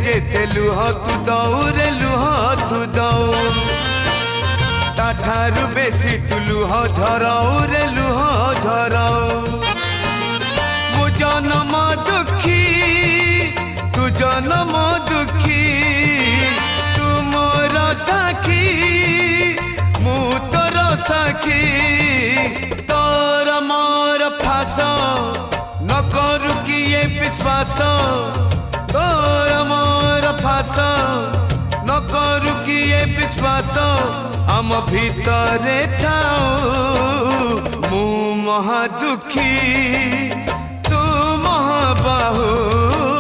जेते लुह तू दऊ रे लुह तू दऊ ताठारु बेसी तू लुह झराऊ रे लुह झराऊ मु जन्म दुखी तू जन्म दुखी तू मोर साखी मु तोर साखी तोर मोर फास न करू किए विश्वास तोर मोर फास न करू किए विश्वास आम भितरे थाऊ मु महा दुखी तू महाबाहु।